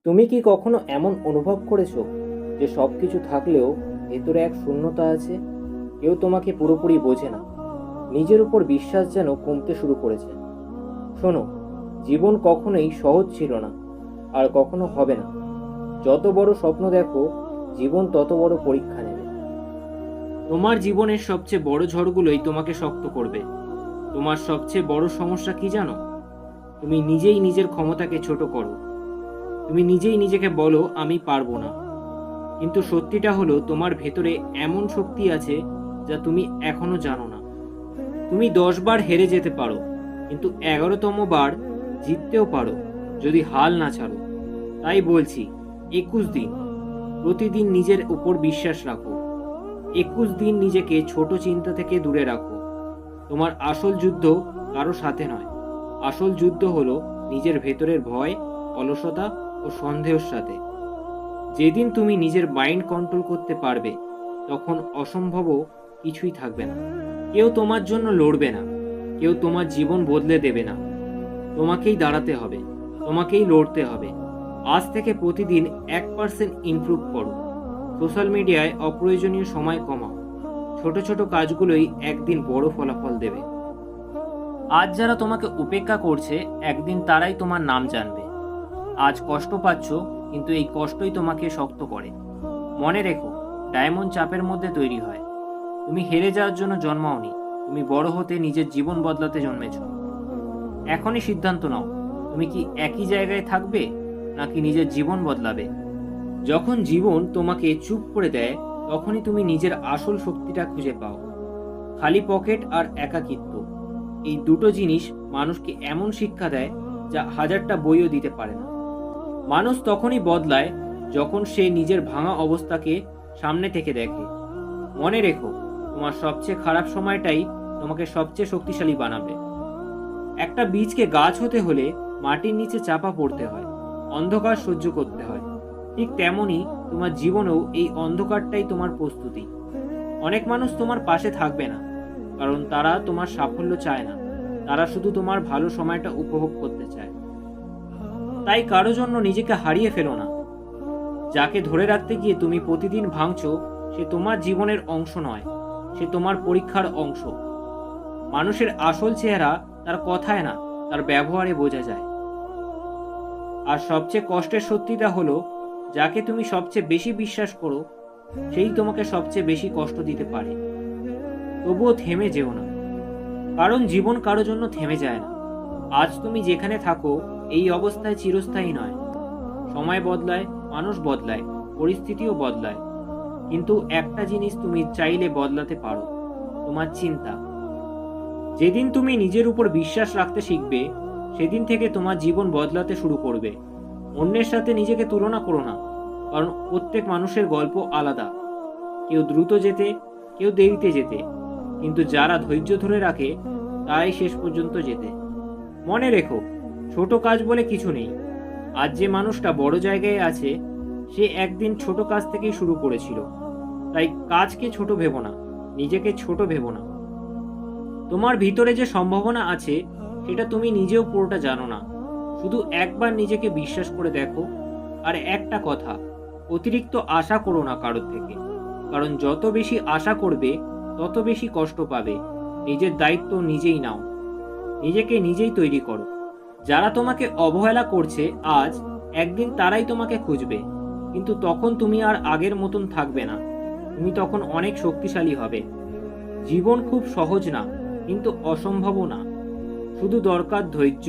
তুমি কি কখনো এমন অনুভব করেছো যে সব কিছু থাকলেও ভেতরে এক শূন্যতা আছে? কেউ তোমাকে পুরোপুরি বোঝে না। নিজের উপর বিশ্বাস যেন কমতে শুরু করেছে। শোনো, জীবন কখনোই সহজ ছিল না, আর কখনো হবে না। যত বড় স্বপ্ন দেখো, জীবন তত বড় পরীক্ষা নেবে। তোমার জীবনের সবচেয়ে বড় ঝড়গুলোই তোমাকে শক্ত করবে। তোমার সবচেয়ে বড় সমস্যা কি জানো? তুমি নিজেই নিজের ক্ষমতাকে ছোট করো। তুমি নিজেই নিজেকে বলো, আমি পারবো না। কিন্তু সত্যিটা হলো, তোমার ভেতরে এমন শক্তি আছে যা তুমি এখনো জানো না। তুমি 10 বার হেরে যেতে পারো, কিন্তু 11তম বার জিততেও পারো, যদি হাল না ছাড়ো। তাই বলছি, 21 দিন প্রতিদিন নিজের উপর বিশ্বাস রাখো। 21 দিন নিজেকে ছোট চিন্তা থেকে দূরে রাখো। তোমার আসল যুদ্ধ কারো সাথে নয়। আসল যুদ্ধ হলো নিজের ভেতরের ভয়, অলসতা ও সন্দেহের সাথে। যেদিন তুমি নিজের মাইন্ড কন্ট্রোল করতে পারবে, তখন অসম্ভবও কিছুই থাকবে না। কেউ তোমার জন্য লড়বে না, কেউ তোমার জীবন বদলে দেবে না। তোমাকেই দাঁড়াতে হবে, তোমাকেই লড়তে হবে। আজ থেকে প্রতিদিন 1% ইমপ্রুভ করো। সোশ্যাল মিডিয়ায় অপ্রয়োজনীয় সময় কমাও। ছোট ছোট কাজগুলোই একদিন বড় ফলাফল দেবে। আজ যারা তোমাকে উপেক্ষা করছে, একদিন তারাই তোমার নাম জানবে। আজ কষ্ট পাচ্ছ, কিন্তু এই কষ্টই তোমাকে শক্ত করে। মনে রেখো, ডায়মন্ড চাপের মধ্যে তৈরি হয়। তুমি হেরে যাওয়ার জন্য জন্মাওনি, তুমি বড় হতে, নিজের জীবন বদলাতে জন্মেছ। এখনই সিদ্ধান্ত নাও, তুমি কি একই জায়গায় থাকবে, নাকি নিজের জীবন বদলাবে। যখন জীবন তোমাকে চুপ করে দেয়, তখনই তুমি নিজের আসল শক্তিটা খুঁজে পাও। খালি পকেট আর একাকিত্ব, এই দুটো জিনিস মানুষকে এমন শিক্ষা দেয় যা হাজারটা বইও দিতে পারে না। মানুষ তখনই বদলায় যখন সে নিজের ভাঙা অবস্থাকে সামনে থেকে দেখে। মনে রেখো, তোমার সবচেয়ে খারাপ সময়টাই তোমাকে সবচেয়ে শক্তিশালী বানাবে। একটা বীজকে গাছ হতে হলে মাটির নিচে চাপা পড়তে হয়, অন্ধকার সহ্য করতে হয়। ঠিক তেমনই তোমার জীবনেও এই অন্ধকারটাই তোমার প্রস্তুতি। অনেক মানুষ তোমার পাশে থাকবে না, কারণ তারা তোমার সাফল্য চায় না, তারা শুধু তোমার ভালো সময়টা উপভোগ করতে চায়। তাই কারো জন্য নিজেকে হারিয়ে ফেলো না। যাকে ধরে রাখতে গিয়ে তুমি প্রতিদিন ভাঙছো, সে তোমার জীবনের অংশ নয়, সে তোমার পরীক্ষার অংশ। মানুষের আসল চেহারা তার কথায় না, তার ব্যবহারে বোঝা যায়। আর সবচেয়ে কষ্টের সত্যিটা হলো, যাকে তুমি সবচেয়ে বেশি বিশ্বাস করো, সেই তোমাকে সবচেয়ে বেশি কষ্ট দিতে পারে। তবুও থেমে যেও না, কারণ জীবন কারো জন্য থেমে যায় না। আজ তুমি যেখানে থাকো, এই অবস্থায় চিরস্থায়ী নয়। সময় বদলায়, মানুষ বদলায়, পরিস্থিতিও বদলায়, কিন্তু একটা জিনিস তুমি চাইলে বদলাতে পারো, তোমার চিন্তা। যেদিন তুমি নিজের উপর বিশ্বাস রাখতে শিখবে, সেদিন থেকে তোমার জীবন বদলাতে শুরু করবে। অন্যের সাথে নিজেকে তুলনা করো না, কারণ প্রত্যেক মানুষের গল্প আলাদা। কেউ দ্রুত যেতে, কেউ দেরিতে যেতে, কিন্তু যারা ধৈর্য ধরে রাখে, তারাই শেষ পর্যন্ত যেতে। মনে রেখো, ছোট কাজ বলে কিছু নেই। আজ যে মানুষটা বড় জায়গায় আছে, সে একদিন ছোট কাজ থেকেই শুরু করেছিল। তাই কাজকে ছোট ভেবো না, নিজেকে ছোট ভেবো না। তোমার ভিতরে যে সম্ভাবনা আছে, সেটা তুমি নিজেও পুরোটা জানো না। শুধু একবার নিজেকে বিশ্বাস করে দেখো। আর একটা কথা, অতিরিক্ত আশা করো না কারোর থেকে, কারণ যত বেশি আশা করবে, তত বেশি কষ্ট পাবে। নিজের দায়িত্ব নিজেই নাও, নিজেকে নিজেই তৈরি করো। যারা তোমাকে অবহেলা করছে আজ, একদিন তারাই তোমাকে খুঁজবে, কিন্তু তখন তুমি আর আগের মতন থাকবে না। তুমি তখন অনেক শক্তিশালী হবে। জীবন খুব সহজ না, কিন্তু অসম্ভবও না। শুধু দরকার ধৈর্য,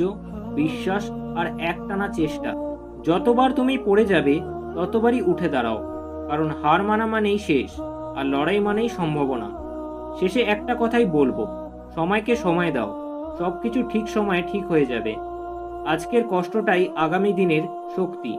বিশ্বাস আর একটানা চেষ্টা। যতবার তুমি পড়ে যাবে, ততবারই উঠে দাঁড়াও, কারণ হার মানা মানেই শেষ, আর লড়াই মানেই সম্ভাবনা। শেষে একটা কথাই বলবো, সময়কে সময় দাও, সবকিছু ঠিক সময়ে ঠিক হয়ে যাবে। আজকের কষ্টটাই আগামী দিনের শক্তি।